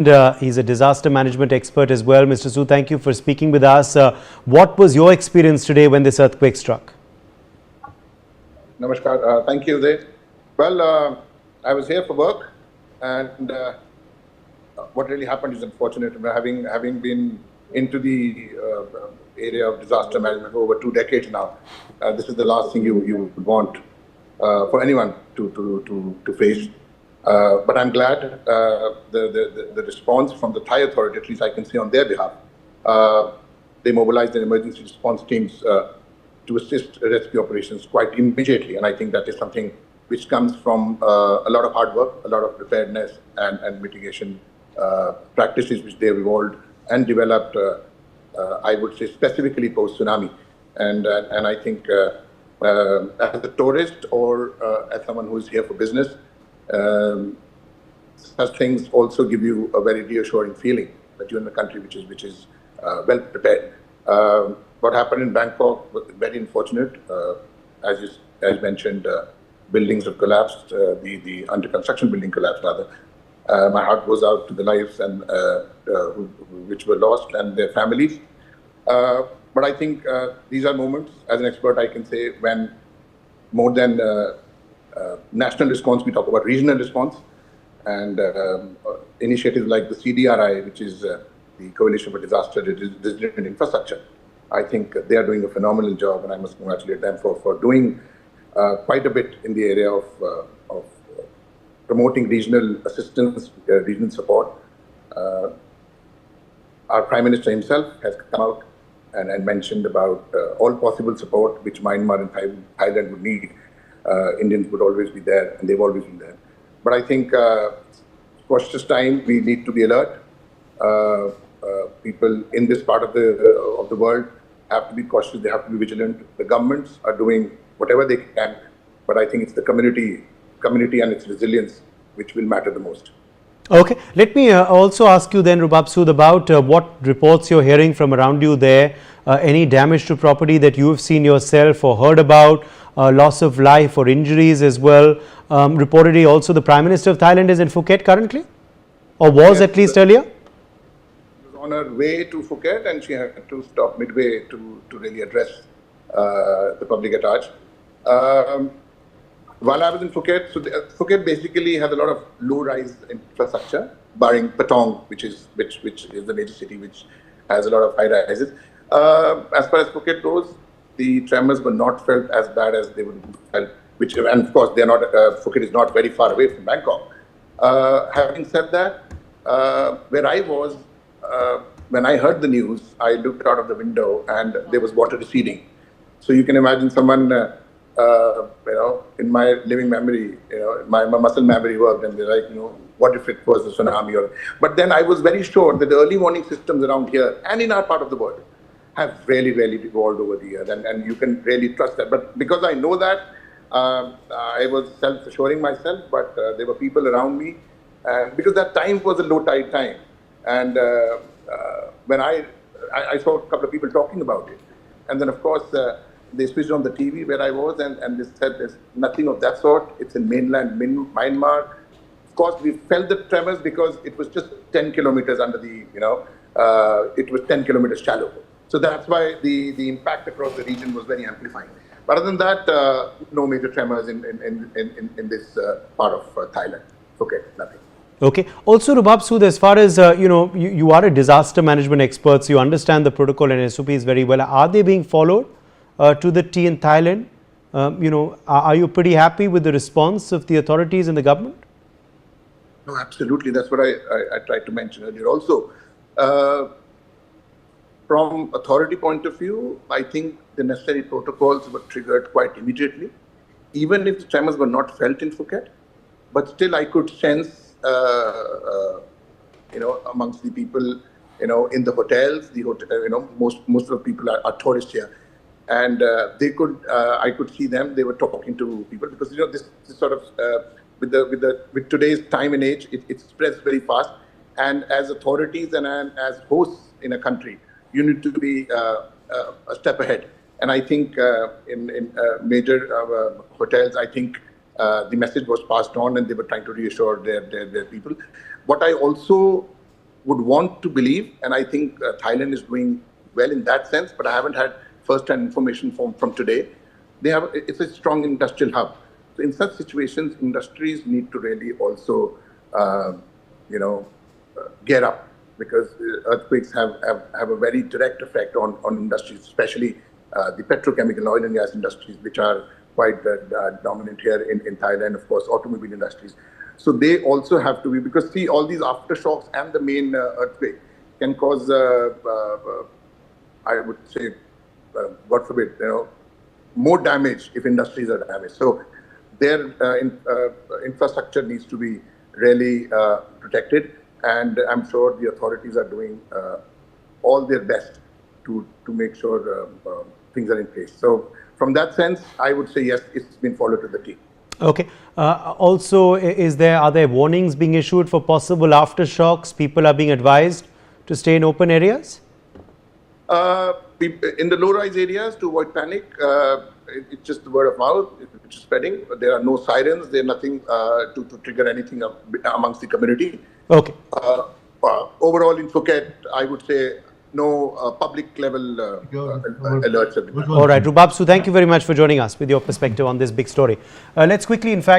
He's a disaster management expert as well. Mr. Sood, thank you for speaking with us. What was your experience today when this earthquake struck? Namaskar. Thank you, Uday. Well, I was here for work, and what really happened is unfortunate. Having been into the area of disaster management for over 2 decades now, this is the last thing you would want for anyone to face. But I'm glad the response from the Thai authority, at least I can say on their behalf, they mobilized their emergency response teams to assist rescue operations quite immediately. And I think that is something which comes from a lot of hard work, a lot of preparedness and mitigation practices which they've evolved and developed, I would say specifically post-tsunami. And I think as a tourist or as someone who is here for business, such things also give you a very reassuring feeling that you're in a country which is well prepared. What happened in Bangkok was very unfortunate. As mentioned, buildings have collapsed. The under construction building collapsed rather. My heart goes out to the lives and which were lost and their families. But I think these are moments, as an expert, I can say, when more than national response, we talk about regional response, and initiatives like the CDRI, which is the Coalition for Disaster Resilient Infrastructure. I think they are doing a phenomenal job, and I must congratulate them for doing quite a bit in the area of promoting regional assistance, regional support. Our Prime Minister himself has come out and mentioned about all possible support which Myanmar and Thailand would need. Indians would always be there, and they've always been there. But I think cautious time, we need to be alert. People in this part of the world have to be cautious. They have to be vigilant. The governments are doing whatever they can, but I think it's the community and its resilience which will matter the most. Okay, let me also ask you then, Rubaab Sood, about what reports you're hearing from around you there. Any damage to property that you have seen yourself or heard about, loss of life or injuries as well. Reportedly also the Prime Minister of Thailand is in Phuket currently, or was yes, at least earlier? She was on her way to Phuket, and she had to stop midway to really address the public at large. While I was in Phuket, so Phuket basically has a lot of low-rise infrastructure, barring Patong, which is the major city which has a lot of high-rises. As far as Phuket goes, the tremors were not felt as bad as they would felt. And of course, they are not. Phuket is not very far away from Bangkok. Having said that, where I was, when I heard the news, I looked out of the window and there was water receding. So you can imagine someone. In my living memory, my muscle memory worked, and they're like, what if it was a tsunami? But then I was very sure that the early warning systems around here and in our part of the world have really evolved over the years, and you can really trust that. But because I know that, I was self-assuring myself, but there were people around me, because that time was a low tide time, and when I saw a couple of people talking about it, and then of course. They switched on the TV where I was, and they said there's nothing of that sort. It's in mainland Myanmar. Of course, we felt the tremors because it was just 10 kilometers under the, it was 10 kilometers shallow. So that's why the impact across the region was very amplifying. But other than that, no major tremors in this part of Thailand. Okay, nothing. Okay. Also, Rubaab Sood, as far as, you are a disaster management expert, so you understand the protocol and SOPs very well. Are they being followed? To the T in Thailand, are you pretty happy with the response of the authorities and the government? No, absolutely. That's what I tried to mention earlier. Also, from authority point of view, I think the necessary protocols were triggered quite immediately, even if the tremors were not felt in Phuket. But still, I could sense, amongst the people, in the hotels, most of the people are tourists here. And I could see them. They were talking to people because this sort of with today's time and age, it spreads very fast. And as authorities and as hosts in a country, you need to be a step ahead. And I think in major hotels, I think the message was passed on, and they were trying to reassure their people. What I also would want to believe, and I think Thailand is doing well in that sense, but I haven't had first-hand information from today. It's a strong industrial hub. So in such situations, industries need to really also, gear up, because earthquakes have a very direct effect on industries, especially the petrochemical oil and gas industries, which are quite dominant here in Thailand, of course, automobile industries. So they also have to be, because see, all these aftershocks and the main earthquake can cause, I would say, God forbid, more damage if industries are damaged. So their infrastructure needs to be really protected, and I'm sure the authorities are doing all their best to make sure things are in place. So from that sense, I would say yes, it's been followed to the T. Okay. Also, are there warnings being issued for possible aftershocks? People are being advised to stay in open areas? In the low-rise areas, to avoid panic, it's just the word of mouth which is spreading. There are no sirens. There's nothing to trigger anything amongst the community. Okay. Overall, in Phuket, I would say no public level alerts have been done. All right, Rubaab, so thank you very much for joining us with your perspective on this big story. Let's quickly, in fact,